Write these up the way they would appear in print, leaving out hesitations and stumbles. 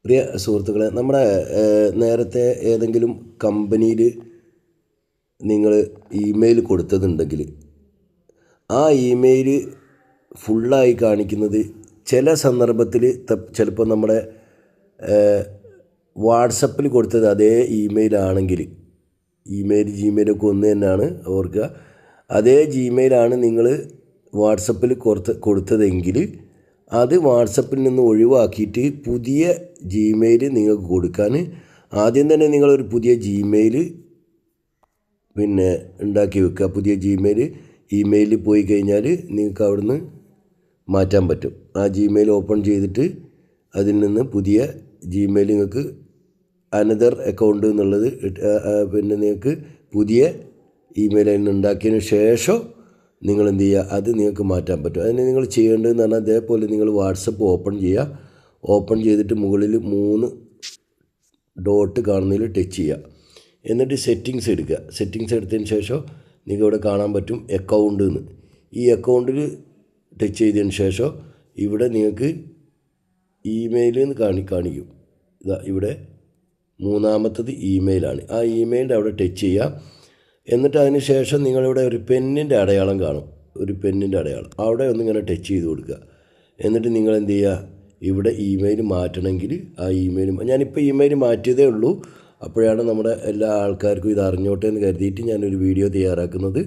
പ്രിയ സുഹൃത്തുക്കളെ, നമ്മുടെ നേരത്തെ ഏതെങ്കിലും കമ്പനിയിൽ നിങ്ങൾ ഇമെയിൽ കൊടുത്തതുണ്ടെങ്കിൽ ആ ഇമെയിൽ ഫുള്ളായി കാണിക്കുന്നത് ചില സന്ദർഭത്തിൽ ചിലപ്പോൾ നമ്മുടെ വാട്സപ്പിൽ കൊടുത്തത് അതേ ഇമെയിലാണെങ്കിൽ, ജിമെയിലൊക്കെ ഒന്ന് തന്നെയാണ് ഓർക്കുക, അതേ ജിമെയിലാണ് നിങ്ങൾ വാട്സപ്പിൽ കൊടുത്തതെങ്കിൽ അത് വാട്സപ്പിൽ നിന്ന് ഒഴിവാക്കിയിട്ട് പുതിയ ജിമെയിൽ നിങ്ങൾക്ക് കൊടുക്കാൻ ആദ്യം തന്നെ നിങ്ങളൊരു പുതിയ ജിമെയിൽ ഉണ്ടാക്കി വെക്കുക. പുതിയ ഇമെയിലിൽ പോയി കഴിഞ്ഞാൽ നിങ്ങൾക്ക് അവിടുന്ന് മാറ്റാൻ പറ്റും. ആ ജിമെയിൽ ഓപ്പൺ ചെയ്തിട്ട് അതിൽ നിന്ന് പുതിയ ജിമെയിൽ നിങ്ങൾക്ക് അനദർ അക്കൗണ്ട് എന്നുള്ളത് നിങ്ങൾക്ക് പുതിയ ഇമെയിൽ അതിൽ നിന്ന് ഉണ്ടാക്കിയതിന് ശേഷം നിങ്ങൾ എന്ത് ചെയ്യുക, അത് നിങ്ങൾക്ക് മാറ്റാൻ പറ്റും. അതിന് നിങ്ങൾ ചെയ്യേണ്ടതെന്ന് പറഞ്ഞാൽ അതേപോലെ നിങ്ങൾ വാട്സപ്പ് ഓപ്പൺ ചെയ്യുക. ഓപ്പൺ ചെയ്തിട്ട് മുകളിൽ 3 ഡോട്ട് കാണുന്നതിൽ ടച്ച് ചെയ്യുക. എന്നിട്ട് സെറ്റിങ്സ് എടുക്കുക. സെറ്റിങ്സ് എടുത്തതിന് ശേഷം നിങ്ങൾക്ക് ഇവിടെ കാണാൻ പറ്റും അക്കൗണ്ട് എന്ന്. ഈ അക്കൗണ്ടിൽ ടച്ച് ചെയ്തതിന് ശേഷം ഇവിടെ നിങ്ങൾക്ക് ഇമെയിൽ എന്ന് കാണിക്കും. ഇതാ ഇവിടെ 3-മത്തത് ഇമെയിലാണ്. ആ ഇമെയിലിൻ്റെ അവിടെ ടച്ച് ചെയ്യുക. എന്നിട്ട് അതിന് ശേഷം നിങ്ങളിവിടെ ഒരു പെന്നിൻ്റെ അടയാളം കാണും, ഒരു പെന്നിൻ്റെ അടയാളം, അവിടെ ഒന്നിങ്ങനെ ടച്ച് ചെയ്ത് കൊടുക്കുക. എന്നിട്ട് നിങ്ങൾ എന്ത് ചെയ്യുക, ഇവിടെ ഇമെയിൽ മാറ്റണമെങ്കിൽ ആ ഞാനിപ്പോൾ ഇമെയിൽ മാറ്റിയതേ ഉള്ളൂ. അപ്പോഴാണ് നമ്മുടെ എല്ലാ ആൾക്കാർക്കും ഇത് അറിഞ്ഞോട്ടെ എന്ന് കരുതിയിട്ട് ഞാനൊരു വീഡിയോ തയ്യാറാക്കുന്നത്.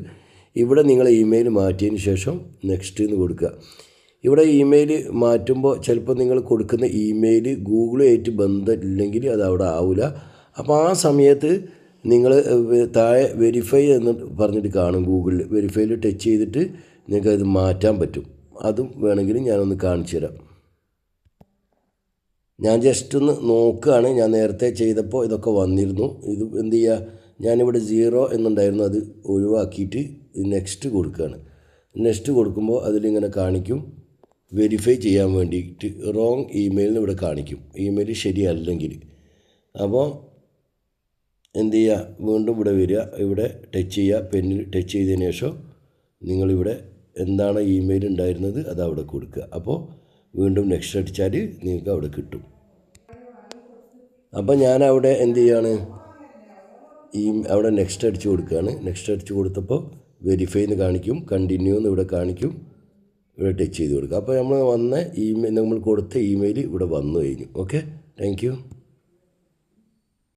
ഇവിടെ നിങ്ങൾ ഇമെയിൽ മാറ്റിയതിന് ശേഷം നെക്സ്റ്റ് എന്ന് കൊടുക്കുക. ഇവിടെ ഇമെയിൽ മാറ്റുമ്പോൾ ചിലപ്പോൾ നിങ്ങൾ കൊടുക്കുന്ന ഇമെയിൽ ഗൂഗിളുമായിട്ട് ബന്ധമില്ലെങ്കിൽ അത് അവിടെ ആവില്ല. അപ്പോൾ ആ സമയത്ത് നിങ്ങൾ താഴെ വെരിഫൈ എന്ന് പറഞ്ഞിട്ട് കാണും, ഗൂഗിളിൽ വെരിഫൈയിൽ ടച്ച് ചെയ്തിട്ട് നിങ്ങൾക്ക് അത് മാറ്റാൻ പറ്റും. അതും വേണമെങ്കിൽ ഞാനൊന്ന് കാണിച്ചു തരാം. ഞാൻ ജസ്റ്റ് ഒന്ന് നോക്കുകയാണ്. ഞാൻ നേരത്തെ ചെയ്തപ്പോൾ ഇതൊക്കെ വന്നിരുന്നു. ഇത് എന്ത് ചെയ്യുക, ഞാനിവിടെ 0 എന്നുണ്ടായിരുന്നു, അത് ഒഴിവാക്കിയിട്ട് നെക്സ്റ്റ് കൊടുക്കുകയാണ്. നെക്സ്റ്റ് കൊടുക്കുമ്പോൾ അതിലിങ്ങനെ കാണിക്കും വെരിഫൈ ചെയ്യാൻ വേണ്ടിയിട്ട് റോങ് ഇമെയിലിന് ഇവിടെ കാണിക്കും, ഇമെയിൽ ശരിയല്ലെങ്കിൽ. അപ്പോൾ എന്ത് ചെയ്യുക, വീണ്ടും ഇവിടെ വരിക, ഇവിടെ ടച്ച് ചെയ്യുക, പെന്നിൽ ടച്ച് ചെയ്തതിന് ശേഷം നിങ്ങളിവിടെ എന്താണ് ഇമെയിൽ ഉണ്ടായിരുന്നത് അത് അവിടെ കൊടുക്കുക. അപ്പോൾ വീണ്ടും നെക്സ്റ്റ് അടിച്ചാൽ നിങ്ങൾക്ക് അവിടെ കിട്ടും. അപ്പോൾ ഞാനവിടെ എന്ത് ചെയ്യാണ്, അവിടെ നെക്സ്റ്റ് അടിച്ച് കൊടുക്കുകയാണ്. നെക്സ്റ്റ് അടിച്ച് കൊടുത്തപ്പോൾ വെരിഫൈ എന്ന് കാണിക്കും, കണ്ടിന്യൂ എന്ന് ഇവിടെ കാണിക്കും, ഇവിടെ ടച്ച് ചെയ്ത് കൊടുക്കുക. അപ്പോൾ നമ്മൾ കൊടുത്ത ഇമെയിൽ ഇവിടെ വന്നു കഴിഞ്ഞു. Okay, thank you.